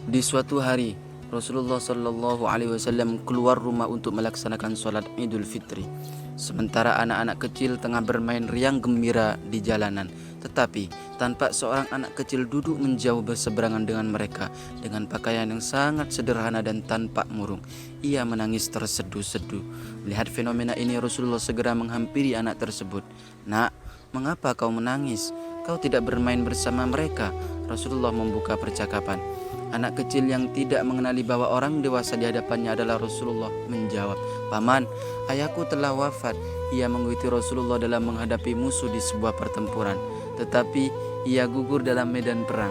Di suatu hari, Rasulullah Shallallahu Alaihi Wasallam keluar rumah untuk melaksanakan sholat Idul Fitri. Sementara anak-anak kecil tengah bermain riang gembira di jalanan. Tetapi tanpa seorang anak kecil duduk menjauh berseberangan dengan mereka dengan pakaian yang sangat sederhana dan tanpa murung. Ia menangis terseduh-seduh. Melihat fenomena ini, Rasulullah segera menghampiri anak tersebut. "Nak, mengapa kau menangis? Kau tidak bermain bersama mereka?" Rasulullah membuka percakapan. Anak kecil yang tidak mengenali bahwa orang dewasa di hadapannya adalah Rasulullah menjawab, "Paman, ayahku telah wafat." Ia mengikuti Rasulullah dalam menghadapi musuh di sebuah pertempuran, tetapi ia gugur dalam medan perang.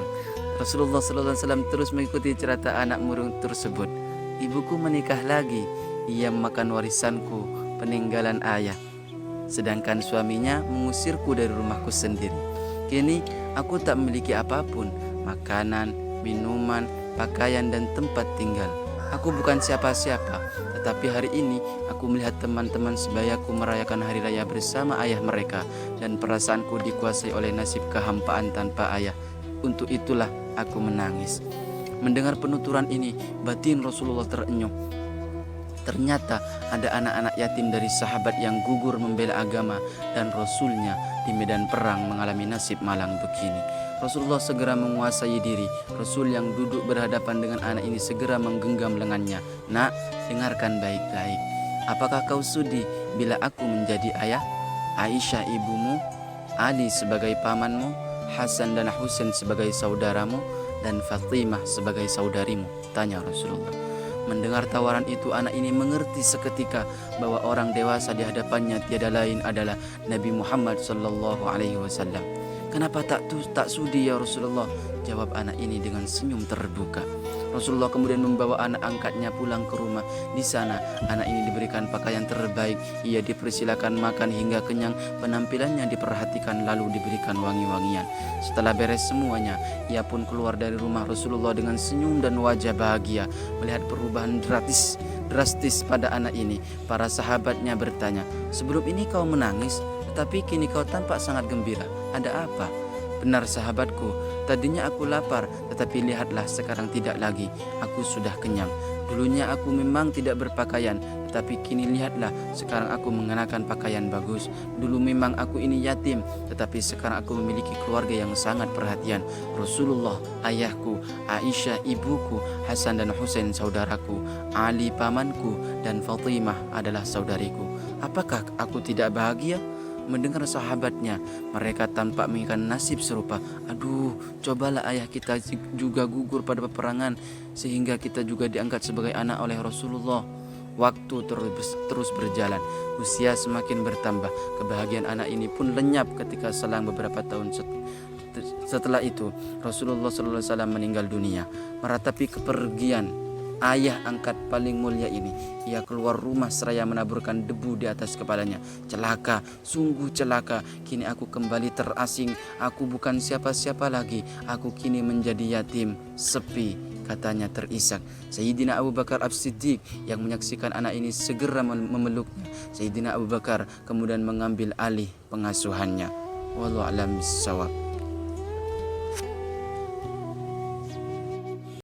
Rasulullah SAW terus mengikuti cerita anak murung tersebut. "Ibuku menikah lagi. Ia memakan warisanku, peninggalan ayah. Sedangkan suaminya mengusirku dari rumahku sendiri. Kini aku tak memiliki apapun, makanan, minuman, pakaian, dan tempat tinggal. Aku bukan siapa-siapa, tetapi hari ini aku melihat teman-teman sebayaku merayakan hari raya bersama ayah mereka, dan perasaanku dikuasai oleh nasib kehampaan tanpa ayah. Untuk itulah aku menangis." Mendengar penuturan ini, batin Rasulullah terenyuh. Ternyata ada anak-anak yatim dari sahabat yang gugur membela agama dan Rasulnya di medan perang mengalami nasib malang begini. Rasulullah segera menguasai diri. Rasul yang duduk berhadapan dengan anak ini segera menggenggam lengannya. "Nak, dengarkan baik-baik. Apakah kau sudi bila aku menjadi ayah? Aisyah ibumu, Ali sebagai pamanmu, Hasan dan Husain sebagai saudaramu, dan Fatimah sebagai saudarimu?" tanya Rasulullah. Mendengar tawaran itu, anak ini mengerti seketika bahwa orang dewasa di hadapannya tiada lain adalah Nabi Muhammad Sallallahu Alaihi Wasallam. "Kenapa tak sudi ya Rasulullah?" jawab anak ini dengan senyum terbuka. Rasulullah kemudian membawa anak angkatnya pulang ke rumah. Di sana anak ini diberikan pakaian terbaik. Ia dipersilakan makan hingga kenyang. Penampilannya diperhatikan lalu diberikan wangi-wangian. Setelah beres semuanya, ia pun keluar dari rumah Rasulullah dengan senyum dan wajah bahagia. Melihat perubahan drastis pada anak ini, para sahabatnya bertanya, "Sebelum ini kau menangis, tetapi kini kau tampak sangat gembira. Ada apa?" "Benar sahabatku, tadinya aku lapar, tetapi lihatlah sekarang tidak lagi. Aku sudah kenyang. Dulunya aku memang tidak berpakaian, tetapi kini lihatlah sekarang aku mengenakan pakaian bagus. Dulu memang aku ini yatim, tetapi sekarang aku memiliki keluarga yang sangat perhatian. Rasulullah ayahku, Aisyah ibuku, Hasan dan Husain saudaraku, Ali pamanku, dan Fatimah adalah saudariku. Apakah aku tidak bahagia?" Mendengar sahabatnya, mereka tanpa menginginkan nasib serupa. "Aduh, cobalah ayah kita juga gugur pada peperangan, sehingga kita juga diangkat sebagai anak oleh Rasulullah." Waktu terus berjalan, usia semakin bertambah. Kebahagiaan anak ini pun lenyap ketika selang beberapa tahun setelah itu, Rasulullah SAW meninggal dunia. Meratapi kepergian ayah angkat paling mulia ini, ia keluar rumah seraya menaburkan debu di atas kepalanya. "Celaka, sungguh celaka. Kini aku kembali terasing. Aku bukan siapa-siapa lagi. Aku kini menjadi yatim, sepi," katanya terisak. Sayyidina Abu Bakar As-Siddiq yang menyaksikan anak ini segera memeluknya. Sayyidina Abu Bakar kemudian mengambil alih pengasuhannya. Wallahu a'lam bishawab.